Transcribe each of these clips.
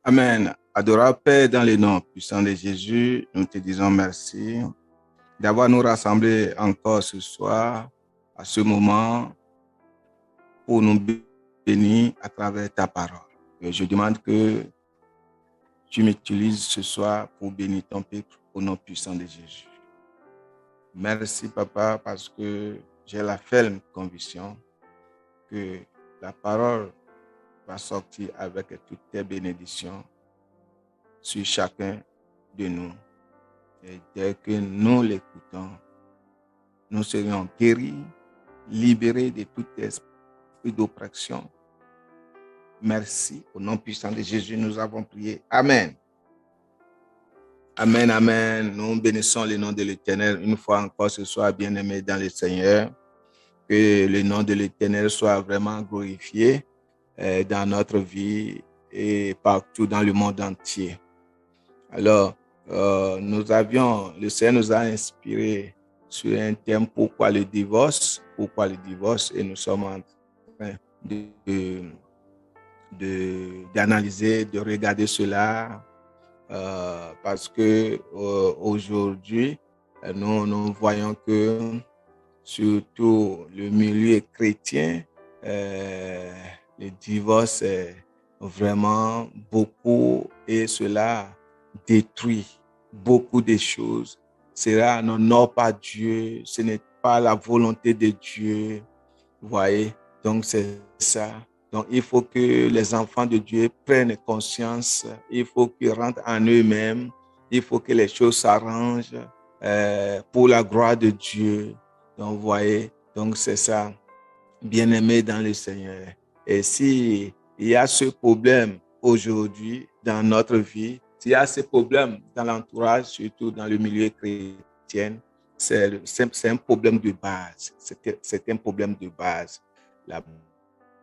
Amen. Adorable Père, dans le nom puissant de Jésus, nous te disons merci d'avoir nous rassemblés encore ce soir, à ce moment, pour nous bénir à travers ta parole. Et je demande que tu m'utilises ce soir pour bénir ton peuple au nom puissant de Jésus. Merci, Papa, parce que j'ai la ferme conviction que la parole va sortir avec toutes tes bénédictions sur chacun de nous. Et dès que nous l'écoutons, nous serions guéris, libérés de tout esprit d'oppression. Merci. Au nom puissant de Jésus, nous avons prié. Amen. Amen, amen. Nous bénissons le nom de l'Éternel une fois encore ce soir, bien-aimés dans le Seigneur. Que le nom de l'Éternel soit vraiment glorifié dans notre vie et partout dans le monde entier. Alors, le Seigneur nous a inspiré sur un thème, pourquoi le divorce, et nous sommes en train d'analyser, de regarder cela, parce que aujourd'hui, nous voyons que surtout le milieu chrétien, le divorce est vraiment beaucoup et cela détruit beaucoup de choses. Cela n'honore pas Dieu, ce n'est pas la volonté de Dieu. Vous voyez, donc c'est ça. Donc il faut que les enfants de Dieu prennent conscience, il faut qu'ils rentrent en eux-mêmes, il faut que les choses s'arrangent pour la gloire de Dieu. Donc vous voyez, donc c'est ça, bien-aimé dans le Seigneur. Et si il y a ce problème aujourd'hui dans notre vie, s'il y a ce problème dans l'entourage, surtout dans le milieu chrétien, c'est un problème de base. C'est un problème de base. La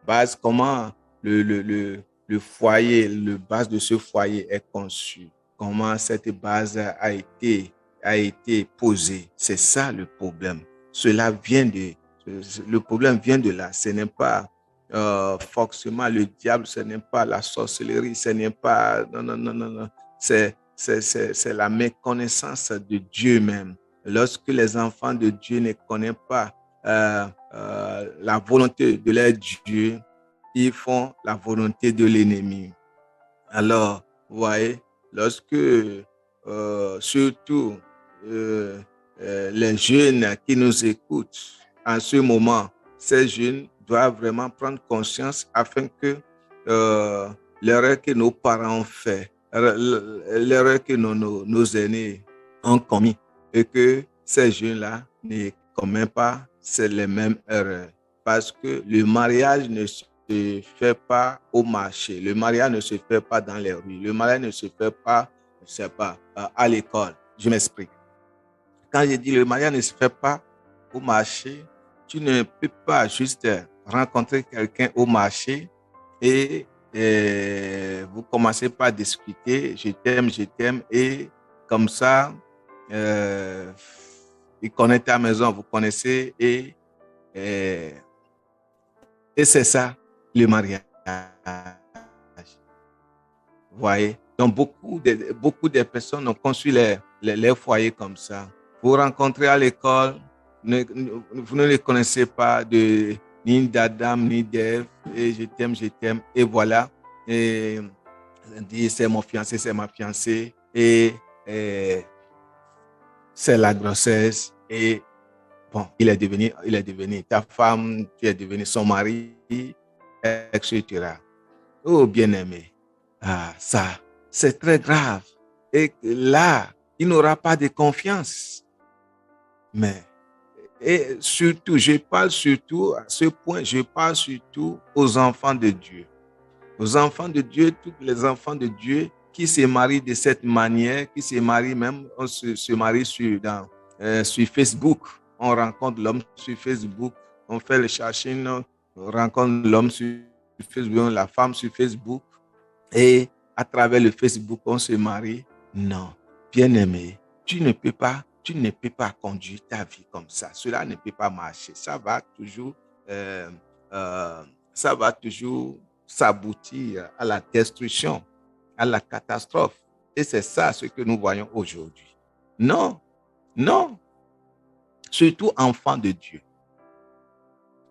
base, comment le foyer, le base de ce foyer est conçu, comment cette base a été posée. C'est ça le problème. Le problème vient de là. Ce n'est pas forcément le diable, ce n'est pas la sorcellerie, ce n'est pas... Non. C'est la méconnaissance de Dieu même. Lorsque les enfants de Dieu ne connaissent pas la volonté de leur Dieu, ils font la volonté de l'ennemi. Alors, vous voyez, lorsque surtout les jeunes qui nous écoutent en ce moment, ces jeunes doivent vraiment prendre conscience afin que l'erreur que nos parents ont fait, l'erreur que nos aînés ont commis, et que ces jeunes-là ne commettent pas les mêmes erreurs. Parce que le mariage ne se fait pas au marché, le mariage ne se fait pas dans les rues, le mariage ne se fait pas, je sais pas, à l'école. Je m'explique. Quand je dis le mariage ne se fait pas au marché, tu ne peux pas juste rencontrer quelqu'un au marché et vous commencez par discuter, je t'aime, et comme ça, il connaît ta maison, vous connaissez, et c'est ça le mariage. Vous voyez? Donc, beaucoup de personnes ont conçu les foyers comme ça. Vous rencontrez à l'école, vous ne les connaissez pas ni d'Adam ni d'Ève, et je t'aime, et voilà. Et on dit c'est mon fiancé, c'est ma fiancée, et c'est la grossesse, et bon, il est devenu ta femme, tu es devenu son mari, etc. Oh, bien-aimé, ça, c'est très grave. Et là, il n'aura pas de confiance. Et surtout, je parle surtout à ce point, je parle surtout aux enfants de Dieu. Aux enfants de Dieu, tous les enfants de Dieu qui se marient de cette manière, qui se marient même, on se marie sur Facebook. On rencontre l'homme sur Facebook, on fait le cherching, on rencontre l'homme sur Facebook, la femme sur Facebook. Et à travers le Facebook, on se marie. Non, bien-aimé, tu ne peux pas conduire ta vie comme ça. Cela ne peut pas marcher. Ça va toujours s'aboutir à la destruction. à la catastrophe. Et c'est ça ce que nous voyons aujourd'hui. Non, non. Surtout enfants de Dieu.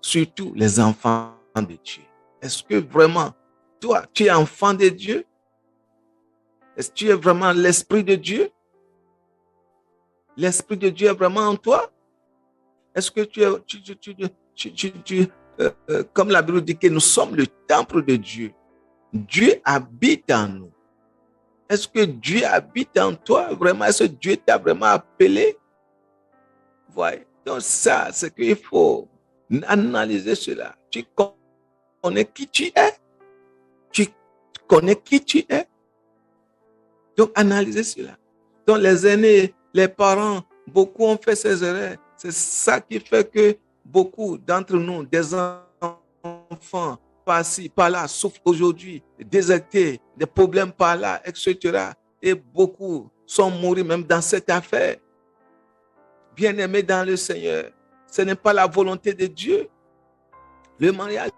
Surtout les enfants de Dieu. Est-ce que vraiment, toi, tu es enfant de Dieu? Est-ce que tu es vraiment l'Esprit de Dieu? L'Esprit de Dieu est vraiment en toi? Est-ce que comme la Bible dit que nous sommes le temple de Dieu? Dieu habite en nous. Est-ce que Dieu habite en toi vraiment? Est-ce que Dieu t'a vraiment appelé? Voyez. Donc ça, c'est qu'il faut analyser cela. Tu connais qui tu es? Tu connais qui tu es? Donc analyser cela. Donc les aînés, les parents, beaucoup ont fait ces erreurs. C'est ça qui fait que beaucoup d'entre nous, des enfants, par-ci, par-là, souffrent aujourd'hui, désertés, des problèmes par-là, etc. Et beaucoup sont morts même dans cette affaire. Bien-aimés dans le Seigneur, ce n'est pas la volonté de Dieu. Le mariage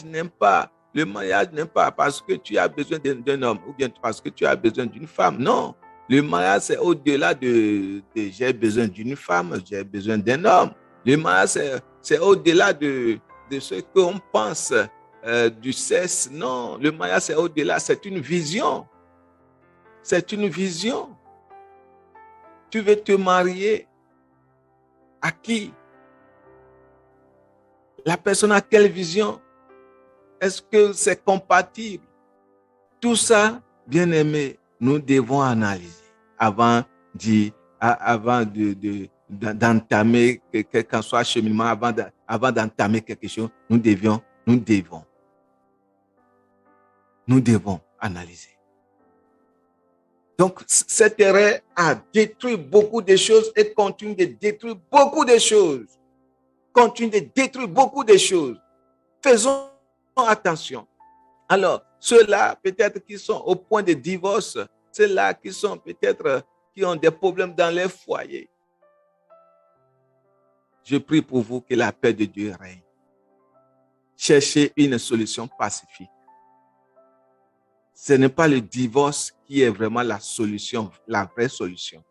n'aime pas. Le mariage n'est pas parce que tu as besoin d'un homme ou bien parce que tu as besoin d'une femme. Non. Le mariage, c'est au-delà de j'ai besoin d'une femme, j'ai besoin d'un homme. Le mariage, c'est au-delà de ce qu'on pense du sexe. Non. Le mariage, c'est au-delà. C'est une vision. C'est une vision. Tu veux te marier à qui? La personne a quelle vision? Est-ce que c'est compatible? Tout ça, bien-aimé, nous devons analyser avant d'entamer quel qu'en soit cheminement, avant d'entamer quelque chose. Nous devons analyser. Donc, cette erreur a détruit beaucoup de choses et continue de détruire beaucoup de choses. Faisons attention. Alors, ceux-là, peut-être qui sont au point de divorce, ceux-là qui sont peut-être qui ont des problèmes dans leur foyer. Je prie pour vous que la paix de Dieu règne. Cherchez une solution pacifique. Ce n'est pas le divorce qui est vraiment la solution, la vraie solution.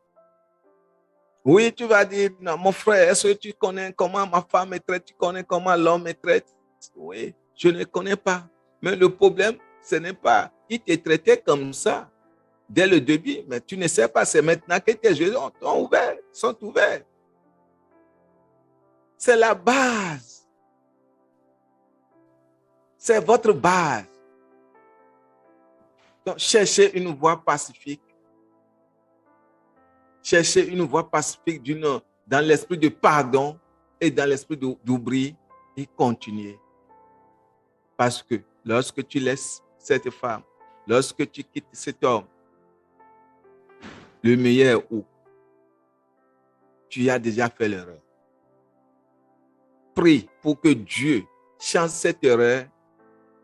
Oui, tu vas dire, non, mon frère, est-ce que tu connais comment ma femme me traite? Tu connais comment l'homme me traite? Oui, je ne connais pas. Mais le problème, ce n'est pas qu'il te traitait comme ça dès le début, mais tu ne sais pas, c'est maintenant que tes yeux sont ouverts. C'est la base. C'est votre base. Donc, cherchez une voie pacifique. Cherchez une voie pacifique dans l'esprit de pardon et dans l'esprit d'oubli et continuez. Parce que lorsque tu laisses cette femme, lorsque tu quittes cet homme, le meilleur où tu as déjà fait l'erreur. Prie pour que Dieu change cette erreur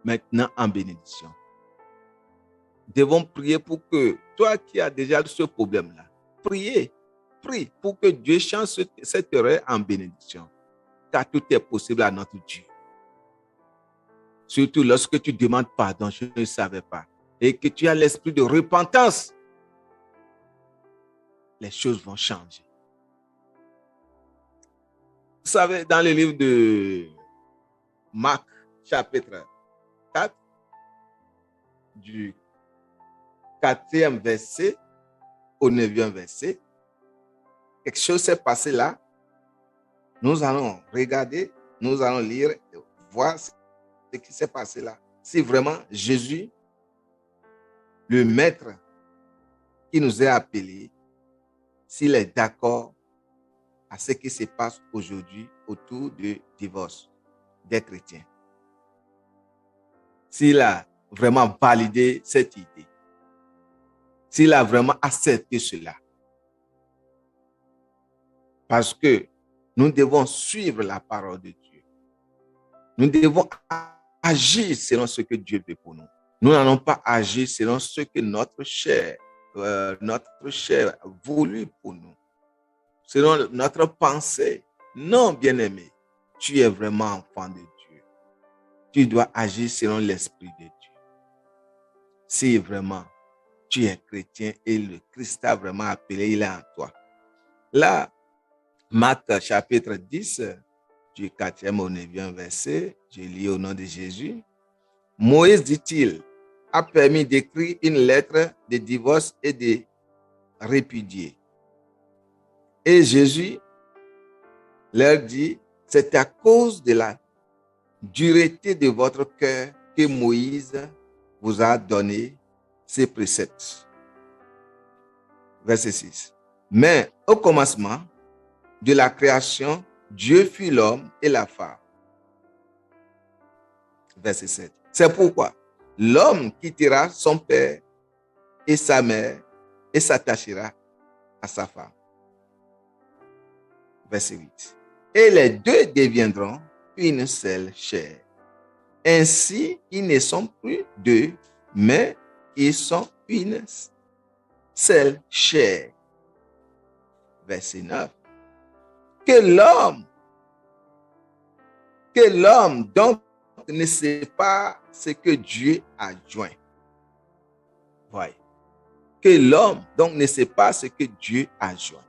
maintenant en bénédiction. Devons prier pour que toi qui as déjà ce problème-là, prie pour que Dieu change cette erreur en bénédiction. Car tout est possible à notre Dieu. Surtout lorsque tu demandes pardon, je ne savais pas, et que tu as l'esprit de repentance, les choses vont changer. Vous savez, dans le livre de Marc, chapitre 4, du 4e verset au 9e verset, quelque chose s'est passé là. Nous allons regarder, nous allons lire, voir ce qui s'est passé là. Si vraiment Jésus, le maître qui nous a appelés, s'il est d'accord à ce qui se passe aujourd'hui autour du divorce des chrétiens. S'il a vraiment validé cette idée. S'il a vraiment accepté cela. Parce que nous devons suivre la parole de Dieu. Nous devons agir selon ce que Dieu veut pour nous. Nous n'allons pas agir selon ce que notre chair voulu pour nous. Selon notre pensée. Non, bien-aimé, tu es vraiment enfant de Dieu. Tu dois agir selon l'Esprit de Dieu. Si vraiment tu es chrétien et le Christ t'a vraiment appelé, il est en toi. Là, Marc chapitre 10, du 4e au 9e verset, je lis au nom de Jésus. Moïse, dit-il, a permis d'écrire une lettre de divorce et de répudier. Et Jésus leur dit, c'est à cause de la dureté de votre cœur que Moïse vous a donné ces préceptes. Verset 6. Mais au commencement de la création, Dieu fit l'homme et la femme. Verset 7. C'est pourquoi l'homme quittera son père et sa mère et s'attachera à sa femme. Verset 8. Et les deux deviendront une seule chair. Ainsi, ils ne sont plus deux, mais ils sont une seule chair. Verset 9. Que l'homme donc ne sait pas ce que Dieu a joint. Voyez. Que l'homme donc ne sait pas ce que Dieu a joint.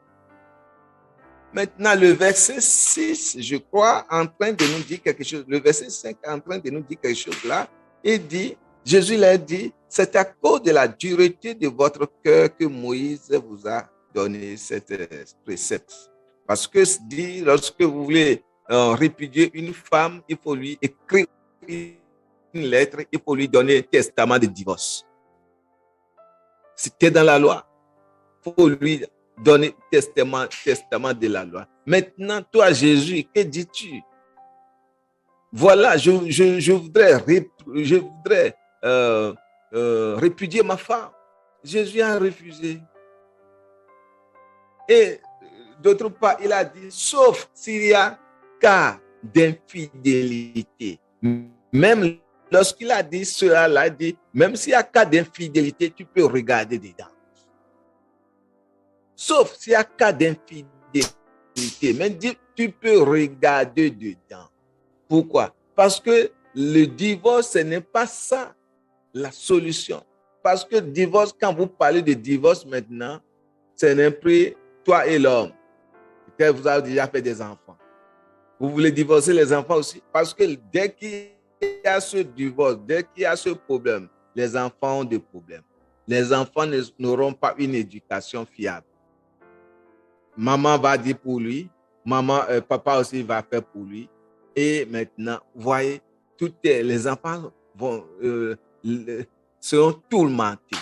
Maintenant, le verset 6, je crois, en train de nous dire quelque chose. Le verset 5 est en train de nous dire quelque chose là. Il dit, Jésus leur dit, c'est à cause de la dureté de votre cœur que Moïse vous a donné cette précepte. Parce que dit, lorsque vous voulez répudier une femme, il faut lui écrire une lettre, il faut lui donner un testament de divorce. C'était dans la loi. Il faut lui donner testament de la loi. Maintenant, toi, Jésus, que dis-tu? Voilà, je voudrais répudier ma femme. Jésus a refusé. Et d'autre part, il a dit, sauf s'il y a cas d'infidélité. Même lorsqu'il a dit cela, il a dit, même s'il y a cas d'infidélité, tu peux regarder dedans. Sauf s'il y a cas d'infidélité, mais tu peux regarder dedans. Pourquoi? Parce que le divorce, ce n'est pas ça la solution. Parce que divorce, quand vous parlez de divorce maintenant, c'est un prix, toi et l'homme. Peut-être vous avez déjà fait des enfants. Vous voulez divorcer les enfants aussi? Parce que dès qu'il y a ce divorce, dès qu'il y a ce problème, les enfants ont des problèmes. Les enfants n'auront pas une éducation fiable. Maman va dire pour lui, papa aussi va faire pour lui. Et maintenant, vous voyez, les enfants seront tourmentés,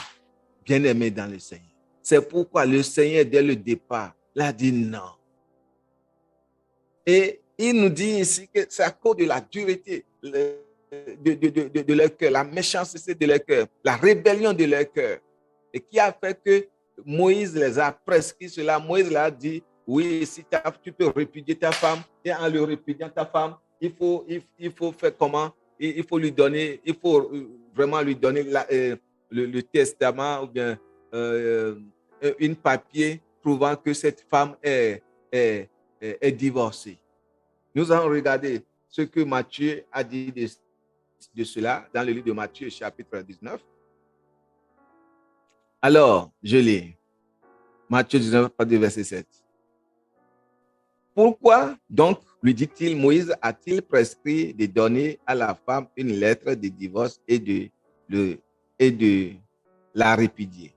bien-aimés dans le Seigneur. C'est pourquoi le Seigneur, dès le départ, l'a dit non. Et il nous dit ici que c'est à cause de la dureté de leur cœur, la méchanceté de leur cœur, la rébellion de leur cœur, et qui a fait que Moïse les a prescrit cela. Moïse leur a dit, oui, si tu peux répudier ta femme, et en le répudiant ta femme, il faut faire comment? Il faut lui donner, il faut vraiment lui donner le testament ou bien une papier prouvant que cette femme est divorcée. Nous allons regarder ce que Matthieu a dit de cela dans le livre de Matthieu, chapitre 19. Alors, je lis. Matthieu 19, verset 7. Pourquoi donc, lui dit-il, Moïse a-t-il prescrit de donner à la femme une lettre de divorce et de la répudier?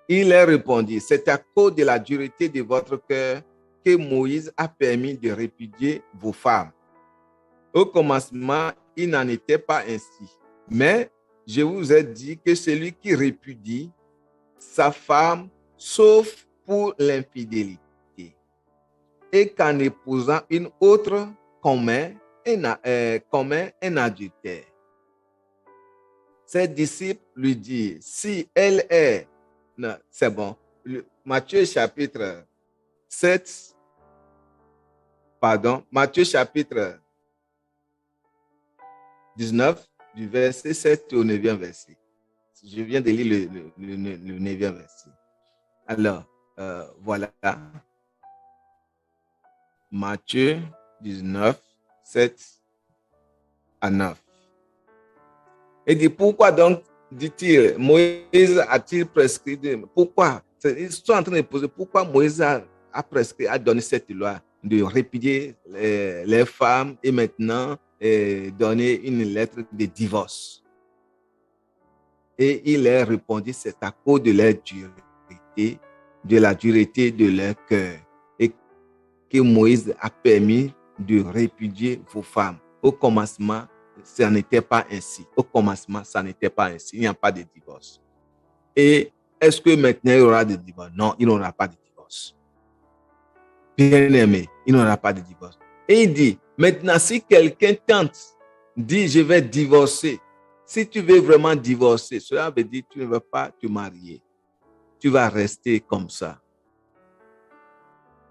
Il leur répondit, c'est à cause de la dureté de votre cœur que Moïse a permis de répudier vos femmes. Au commencement, il n'en était pas ainsi. Mais je vous ai dit que celui qui répudie sa femme, sauf pour l'infidélité, et qu'en épousant une autre, commet un adultère. Ses disciples lui disent, si elle est... Non, c'est bon. Matthieu chapitre 7, Matthieu chapitre 19, du verset 7 au 9e verset. Je viens de lire le 9e verset. Alors, voilà. Matthieu 19, 7 à 9. Et dit, pourquoi donc dit-il, Moïse a-t-il prescrit pourquoi? Ils sont en train de poser pourquoi Moïse a prescrit, a donné cette loi de répudier les femmes et maintenant donner une lettre de divorce. Et il leur répondit, c'est à cause de leur dureté, de la dureté de leur cœur, et que Moïse a permis de répudier vos femmes. Au commencement, ça n'était pas ainsi. Au commencement, ça n'était pas ainsi. Il n'y a pas de divorce. Et est-ce que maintenant il y aura de divorce? Non, il n'y aura pas de divorce. Bien aimé, il n'y aura pas de divorce. Et il dit, maintenant, si quelqu'un tente, dit, je vais divorcer. Si tu veux vraiment divorcer, cela veut dire que tu ne veux pas te marier. Tu vas rester comme ça.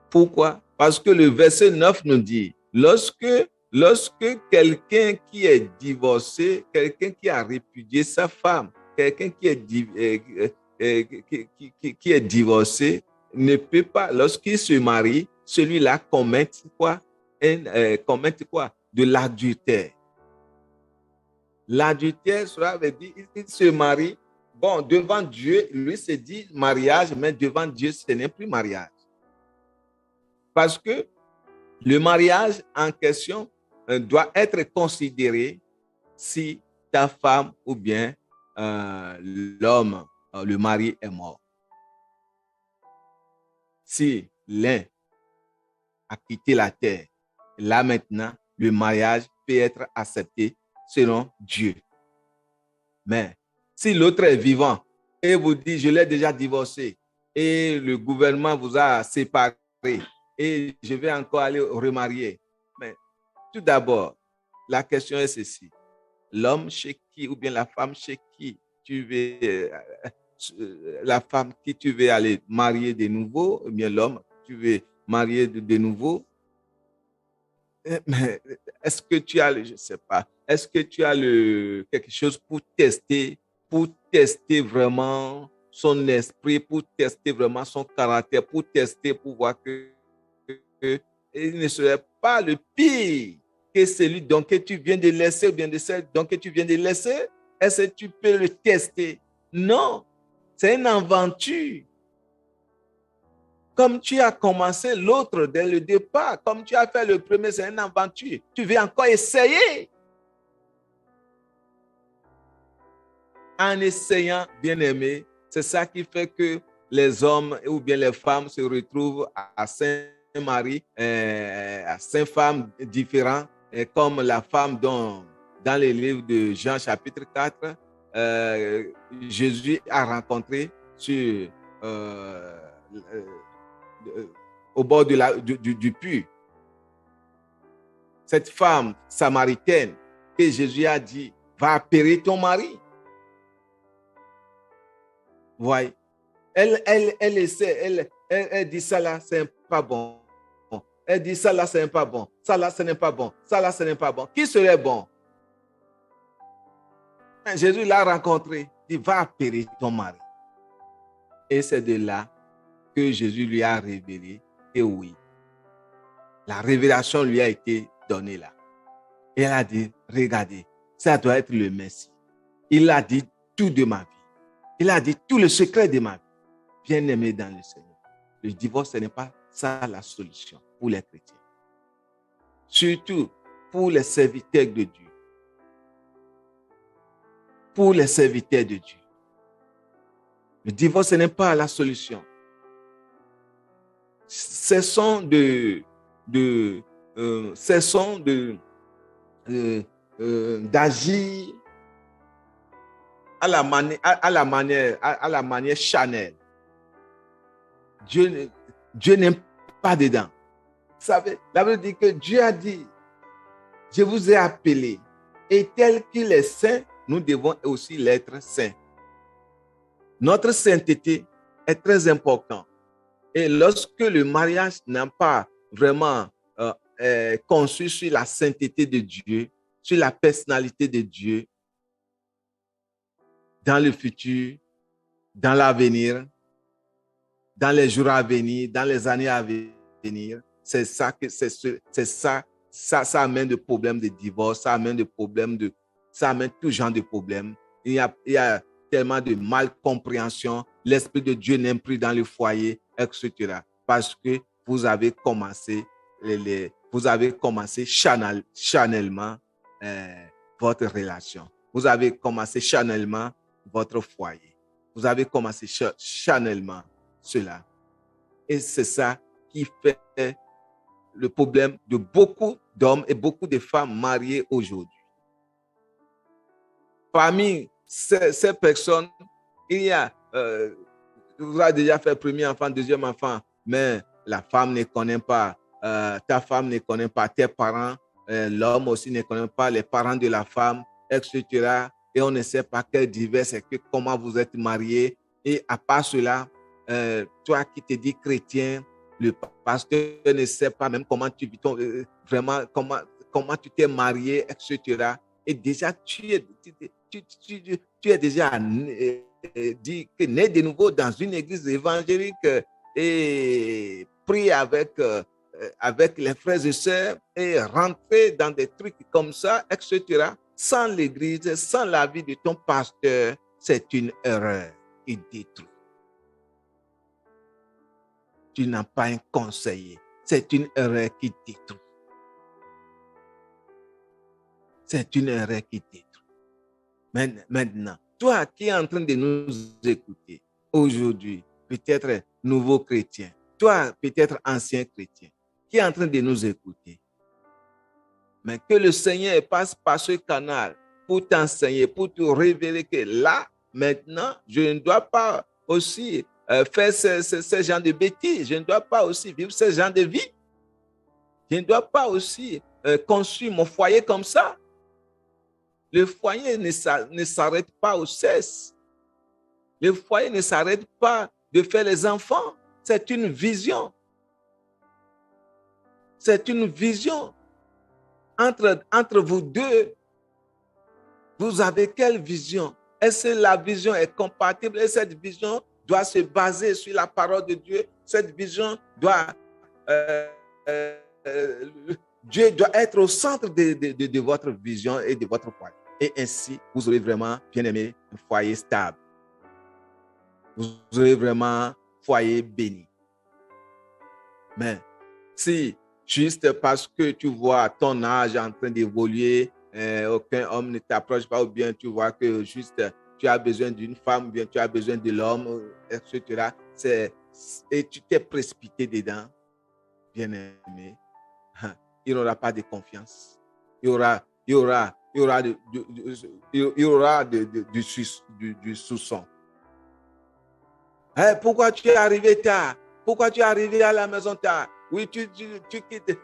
Pourquoi? Parce que le verset 9 nous dit, lorsque quelqu'un qui est divorcé, quelqu'un qui a répudié sa femme, quelqu'un qui est divorcé, ne peut pas, lorsqu'il se marie, celui-là commet quoi? De l'adultère. L'adultère, cela veut dire qu'il se marie. Bon, devant Dieu, lui se dit mariage, mais devant Dieu, ce n'est plus mariage. Parce que le mariage en question doit être considéré si ta femme ou bien l'homme, le mari est mort. Si l'un a quitté la terre, là maintenant, le mariage peut être accepté selon Dieu. Mais si l'autre est vivant et vous dit, je l'ai déjà divorcé et le gouvernement vous a séparé et je vais encore aller remarier. Mais tout d'abord, la question est ceci. L'homme chez qui ou bien la femme chez qui tu veux, la femme qui tu veux aller marier de nouveau, ou bien l'homme tu veux marier de nouveau, mais est-ce que tu as, je ne sais pas, est-ce que tu as quelque chose pour tester vraiment son esprit, pour tester vraiment son caractère, pour tester, pour voir que il ne serait pas le pire que celui donc que tu viens de laisser ou bien de celle donc que tu viens de laisser? Est-ce que tu peux le tester? Non, c'est une aventure. Comme tu as commencé l'autre dès le départ, comme tu as fait le premier, c'est une aventure. Tu veux encore essayer. En essayant, bien aimé, c'est ça qui fait que les hommes ou bien les femmes se retrouvent à 5 maris, à 5 femmes différentes, comme la femme dans les livres de Jean chapitre 4, Jésus a rencontré sur au bord du puits. Cette femme samaritaine que Jésus a dit, va appeler ton mari. Voyez, elle essaie, elle dit ça là, c'est pas bon. Elle dit ça là, c'est pas bon. Ça là, ce n'est pas bon. Ça là, ce n'est pas bon. Qui serait bon? Jésus l'a rencontré. Il va appeler ton mari. Et c'est de là que Jésus lui a révélé que oui, la révélation lui a été donnée là. Et elle a dit, regardez, ça doit être le Messie. Il a dit tout de ma vie. Il a dit tout le secret de ma vie. Bien-aimé dans le Seigneur. Le divorce, ce n'est pas ça la solution pour les chrétiens. Surtout pour les serviteurs de Dieu. Pour les serviteurs de Dieu. Le divorce, ce n'est pas la solution. Cessons d'agir à la manière charnelle. Dieu n'aime pas dedans. Vous savez, la Bible dit que Dieu a dit, je vous ai appelé, et tel qu'il est saint, nous devons aussi l'être saint. Notre sainteté est très importante. Et lorsque le mariage n'a pas vraiment conçu sur la sainteté de Dieu, sur la personnalité de Dieu, dans le futur, dans l'avenir, dans les jours à venir, dans les années à venir, ça amène des problèmes de divorce, ça amène tout genre de problèmes. Il y a tellement de malcompréhension. L'Esprit de Dieu n'est plus dans le foyer, etc. Parce que vous avez commencé, charnellement votre relation. Vous avez commencé charnellement votre foyer. Vous avez commencé charnellement cela. Et c'est ça qui fait le problème de beaucoup d'hommes et beaucoup de femmes mariées aujourd'hui. Parmi ces personnes, il y a, vous avez déjà fait premier enfant, deuxième enfant, mais la femme ne connaît pas, ta femme ne connaît pas tes parents, l'homme aussi ne connaît pas les parents de la femme, etc. Et on ne sait pas quel divers c'est que comment vous êtes mariés. Et à part cela, toi qui te dis chrétien, le pasteur ne sait pas même comment tu vis vraiment, comment tu t'es marié, etc. Et déjà, tu es déjà dit que né de nouveau dans une église évangélique et pris avec les frères et sœurs et rentrer dans des trucs comme ça, etc. Sans l'église, sans l'avis de ton pasteur, c'est une erreur qui détruit. Tu n'as pas un conseiller. C'est une erreur qui détruit. C'est une erreur qui détruit. Maintenant, toi qui es en train de nous écouter aujourd'hui, peut-être nouveau chrétien, toi peut-être ancien chrétien, qui est en train de nous écouter, mais que le Seigneur passe par ce canal pour t'enseigner, pour te révéler que là, maintenant, je ne dois pas aussi faire ce genre de bêtises. Je ne dois pas aussi vivre ce genre de vie. Je ne dois pas aussi construire mon foyer comme ça. Le foyer ne s'arrête pas au sexe. Le foyer ne s'arrête pas de faire les enfants. C'est une vision. C'est une vision. Entre vous deux, vous avez quelle vision? Est-ce que la vision est compatible? Et cette vision doit se baser sur la parole de Dieu. Cette vision doit... Dieu doit être au centre de votre vision et de votre foyer. Et ainsi, vous aurez vraiment, bien aimé, un foyer stable. Vous aurez vraiment un foyer béni. Mais si, juste parce que tu vois ton âge en train d'évoluer, aucun homme ne t'approche pas, ou bien tu vois que juste tu as besoin d'une femme, ou bien tu as besoin de l'homme, etc. Et tu t'es précipité dedans, bien aimé, il n'y aura pas de confiance. Il y aura du soupçon. Hey, pourquoi tu es arrivé tard? Pourquoi tu es arrivé à la maison tard? Oui, tu quittes.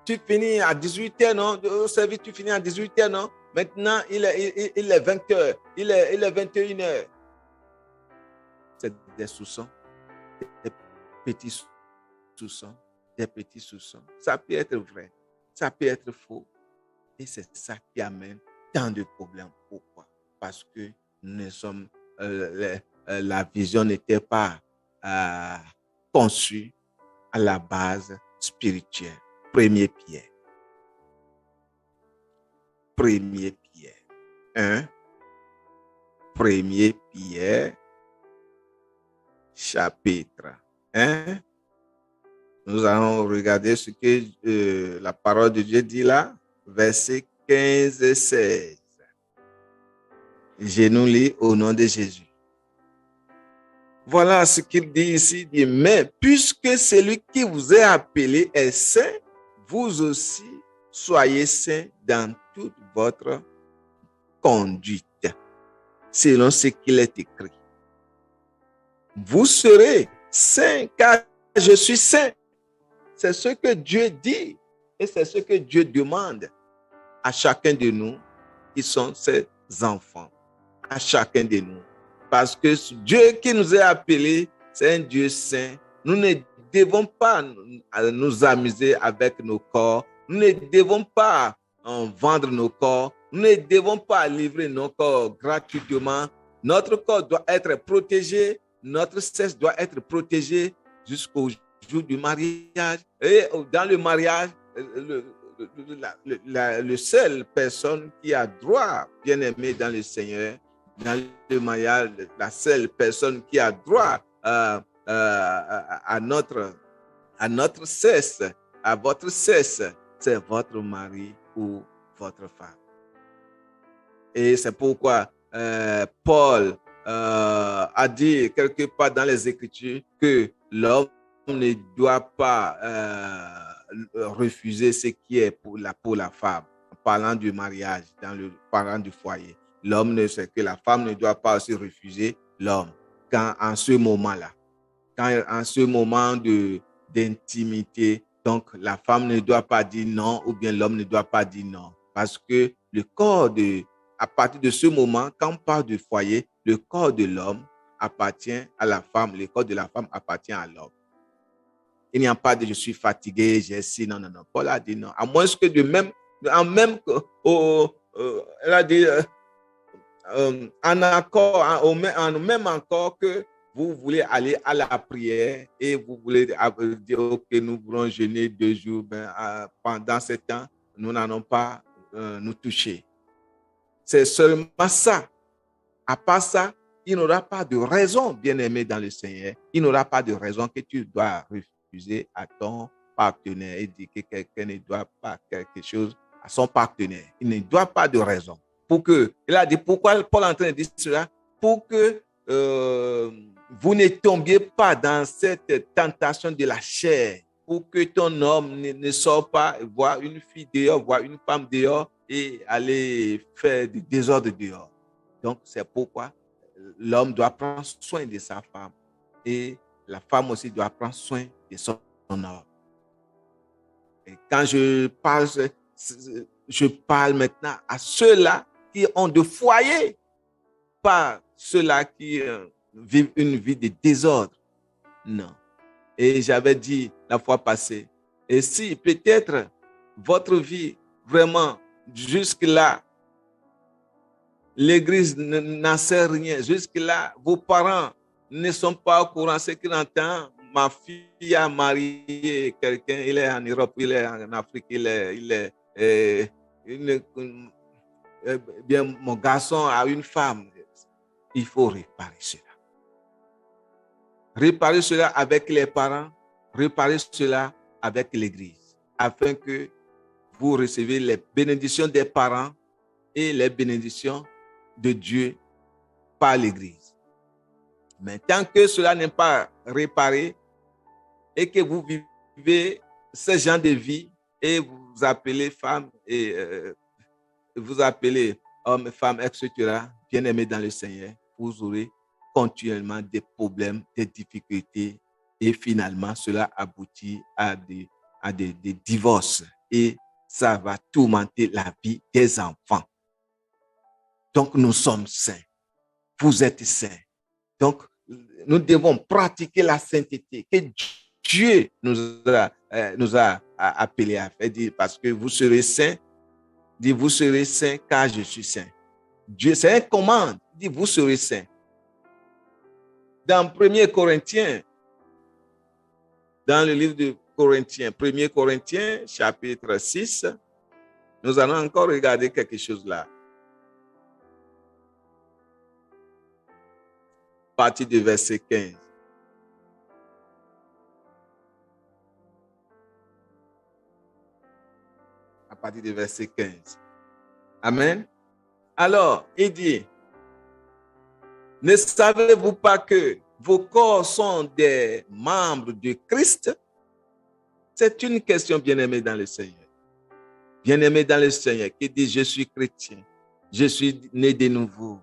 Tu finis à 18h, non? Au service, tu finis à 18h, non? Maintenant, il est 20h. Il est 21h. C'est des soupçons. Des petits soupçons. Des petits soupçons. Ça peut être vrai. Ça peut être faux. Et c'est ça qui amène tant de problèmes. Pourquoi? Parce que nous sommes, la vision n'était pas conçue à la base spirituelle. Premier Pierre. Premier Pierre. 1. Premier Pierre. Chapitre 1. Nous allons regarder ce que la parole de Dieu dit là. Versets 15 et 16. Je nous lis au nom de Jésus. Voilà ce qu'il dit ici. Il dit, mais puisque celui qui vous est appelé est saint, vous aussi soyez saints dans toute votre conduite, selon ce qu'il est écrit. Vous serez saints car je suis saint. C'est ce que Dieu dit et c'est ce que Dieu demande à chacun de nous qui sont ses enfants, à chacun de nous. Parce que Dieu qui nous a appelés, c'est un Dieu saint. Nous ne devons pas nous amuser avec nos corps. Nous ne devons pas vendre nos corps. Nous ne devons pas livrer nos corps gratuitement. Notre corps doit être protégé. Notre sexe doit être protégé jusqu'au jour du mariage. Et dans le mariage, le seul personne qui a droit, bien aimé dans le Seigneur, dans le mariage, la seule personne qui a droit à notre sexe, à votre sexe, c'est votre mari ou votre femme. Et c'est pourquoi Paul a dit quelque part dans les Écritures que l'homme ne doit pas refuser ce qui est pour la femme. En parlant du mariage, parlant du foyer, l'homme ne sait que la femme ne doit pas aussi refuser l'homme. En ce moment-là, en ce moment d'intimité, donc la femme ne doit pas dire non ou bien l'homme ne doit pas dire non. Parce que à partir de ce moment, quand on parle du foyer, le corps de l'homme appartient à la femme, le corps de la femme appartient à l'homme. Il n'y a pas de je suis fatigué, j'ai si, non. Paul a dit non. À moins que elle a dit même encore que vous voulez aller à la prière et vous voulez dire ok, nous voulons jeûner 2 jours, pendant ce temps, nous n'allons pas nous toucher. C'est seulement ça. À part ça, il n'aura pas de raison, bien-aimé dans le Seigneur, il n'aura pas de raison que tu dois refuser à ton partenaire et dire que quelqu'un ne doit pas quelque chose à son partenaire. Il ne doit pas de raison. Il a dit pourquoi Paul est en train de dire cela? Pour que vous ne tombiez pas dans cette tentation de la chair, pour que ton homme ne sorte pas voir une fille dehors, voir une femme dehors et aller faire du désordre dehors. Donc, c'est pourquoi l'homme doit prendre soin de sa femme et la femme aussi doit prendre soin de son homme. Et quand je parle maintenant à ceux-là qui ont de foyer, pas ceux-là qui vivent une vie de désordre. Non. Et j'avais dit la fois passée, et si peut-être votre vie vraiment jusque-là, l'Église n'en sait rien. Jusque-là, vos parents ne sont pas au courant. Ce qu'ils entendent, ma fille a marié quelqu'un, il est en Europe, il est en Afrique, bien, mon garçon a une femme. Il faut réparer cela. Réparer cela avec les parents, réparer cela avec l'Église, afin que vous recevez les bénédictions des parents et les bénédictions de Dieu par l'Église. Mais tant que cela n'est pas réparé et que vous vivez ce genre de vie et vous appelez femme et vous appelez homme, femme, etc., bien-aimés dans le Seigneur, vous aurez continuellement des problèmes, des difficultés et finalement cela aboutit à des divorces et ça va tourmenter la vie des enfants. Donc, nous sommes saints. Vous êtes saints. Donc, nous devons pratiquer la sainteté que Dieu nous a appelés à faire. Parce que vous serez saints. Dit, vous serez saints car je suis saint. Dieu, c'est une commande. Dit, vous serez saints. Dans 1 Corinthiens, dans le livre de Corinthiens, 1 Corinthiens, chapitre 6, nous allons encore regarder quelque chose là. À partir du verset 15. À partir du verset 15. Amen. Alors, il dit, ne savez-vous pas que vos corps sont des membres de Christ? C'est une question, bien-aimé dans le Seigneur. Bien-aimé dans le Seigneur, qui dit, je suis chrétien, je suis né de nouveau,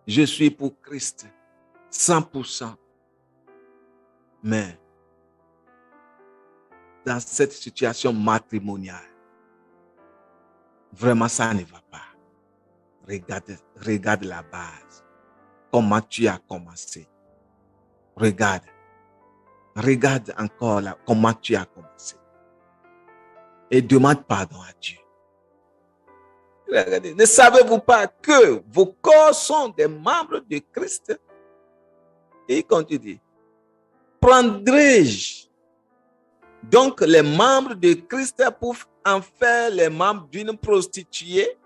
je suis pour Christ. 100%. Mais dans cette situation matrimoniale, vraiment ça ne va pas. Regarde la base. Comment tu as commencé. Regarde encore là, comment tu as commencé. Et demande pardon à Dieu. Ne savez-vous pas que vos corps sont des membres de Christ? Et il continue, prendrai-je donc les membres de Christ pour en faire les membres d'une prostituée?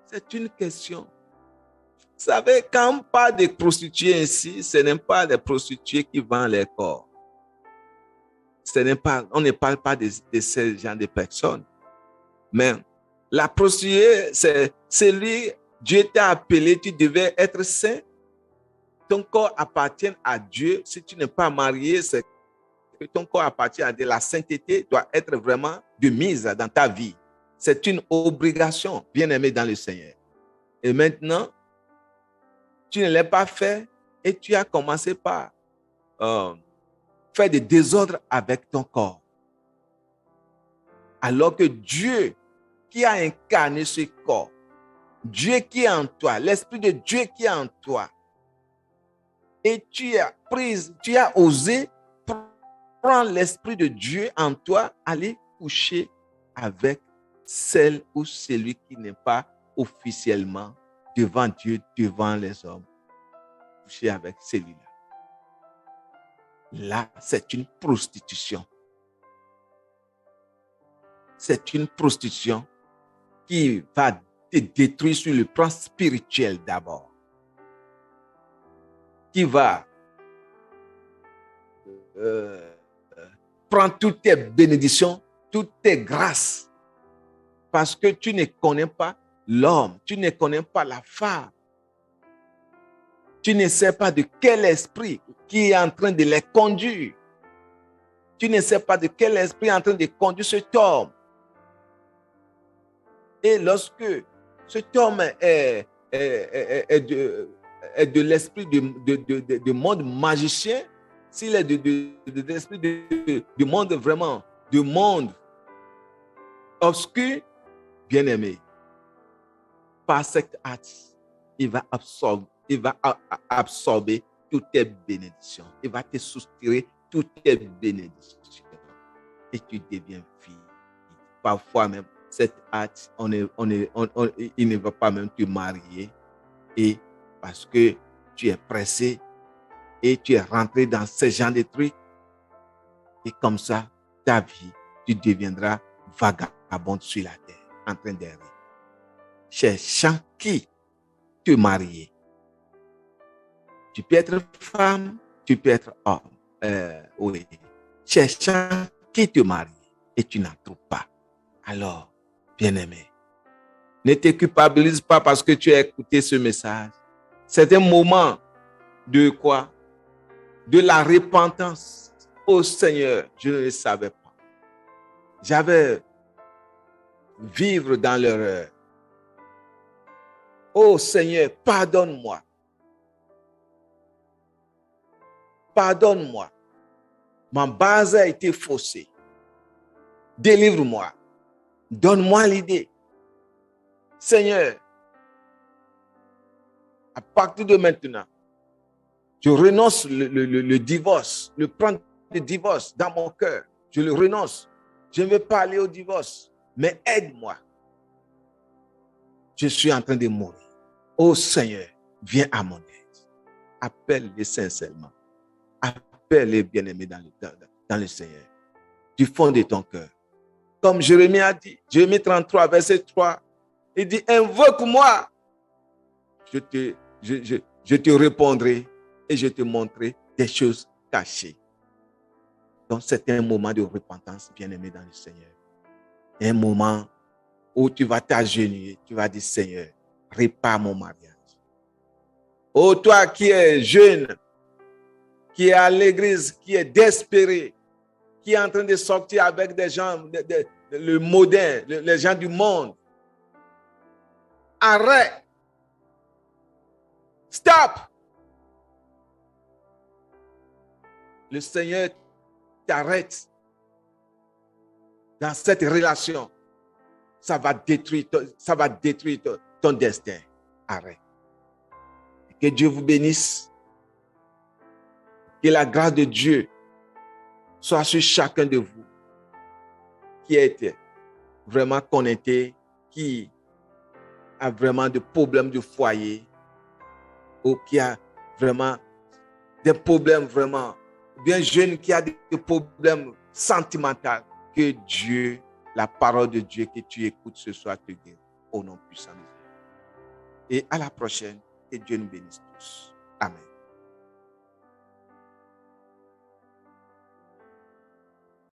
C'est une question. Vous savez, quand on parle de prostituées ici, ce n'est pas des prostituées qui vendent les corps. On ne parle pas de ce genre de personnes. Mais la prostituée, c'est celui, Dieu t'a appelé, tu devais être saint. Ton corps appartient à Dieu. Si tu n'es pas marié, c'est que ton corps appartient à Dieu. La sainteté doit être vraiment de mise dans ta vie. C'est une obligation, bien-aimé dans le Seigneur. Et maintenant, tu ne l'as pas fait et tu as commencé par faire des désordres avec ton corps. Alors que Dieu qui a incarné ce corps, Dieu qui est en toi, l'Esprit de Dieu qui est en toi, et tu as osé prendre l'Esprit de Dieu en toi, aller coucher avec celle ou celui qui n'est pas officiellement devant Dieu, devant les hommes. Coucher avec celui-là. Là, c'est une prostitution. C'est une prostitution qui va te détruire sur le plan spirituel d'abord. Qui va prendre toutes tes bénédictions, toutes tes grâces. Parce que tu ne connais pas l'homme, tu ne connais pas la femme. Tu ne sais pas de quel esprit qui est en train de les conduire. Tu ne sais pas de quel esprit est en train de conduire cet homme. Et lorsque cet homme est de l'esprit de monde magicien, s'il est de l'esprit de monde vraiment, de monde obscur, bien-aimé, par cet acte, il va absorber toutes tes bénédictions. Il va te soustraire toutes tes bénédictions. Et tu deviens fille. Parfois même, cet acte, il ne va pas même te marier. Et parce que tu es pressé et tu es rentré dans ce genre de trucs. Et comme ça, ta vie, tu deviendras vagabonde sur la terre, en train d'errer. Cherchant qui te marier. Tu peux être femme, tu peux être homme. Oui. Cherchant qui te marier et tu n'en trouves pas. Alors, bien-aimé, ne te culpabilise pas parce que tu as écouté ce message. C'est un moment de quoi? De la repentance. Oh Seigneur, je ne le savais pas. J'avais vivre dans l'erreur. Oh Seigneur, pardonne-moi. Pardonne-moi. Ma base a été faussée. Délivre-moi. Donne-moi l'idée. Seigneur, à partir de maintenant, je renonce le divorce, le plan de divorce dans mon cœur. Je le renonce. Je ne veux pas aller au divorce, mais aide-moi. Je suis en train de mourir. Oh Seigneur, viens à mon aide. Appelle-le sincèrement. Appelle-le bien-aimé dans le Seigneur. Du fond de ton cœur. Comme Jérémie a dit, Jérémie 33, verset 3, il dit, invoque-moi. Je te répondrai et je te montrerai des choses cachées. Donc, c'est un moment de repentance, bien-aimé dans le Seigneur. Un moment où tu vas t'agenouiller, tu vas dire, Seigneur, répare mon mariage. Oh, toi qui es jeune, qui est à l'église, qui est désespéré, qui est en train de sortir avec des gens, le moderne, les gens du monde. Arrête. Stop. Le Seigneur t'arrête dans cette relation. Ça va détruire ton destin. Arrête. Que Dieu vous bénisse. Que la grâce de Dieu soit sur chacun de vous qui est vraiment connecté, qui a vraiment des problèmes de foyer ou qui a vraiment des problèmes vraiment bien jeune, qui a des problèmes sentimentaux. que Dieu, la parole de Dieu que tu écoutes ce soir te guérit. Au nom puissant de Jésus. Et à la prochaine. Que Dieu nous bénisse tous. Amen.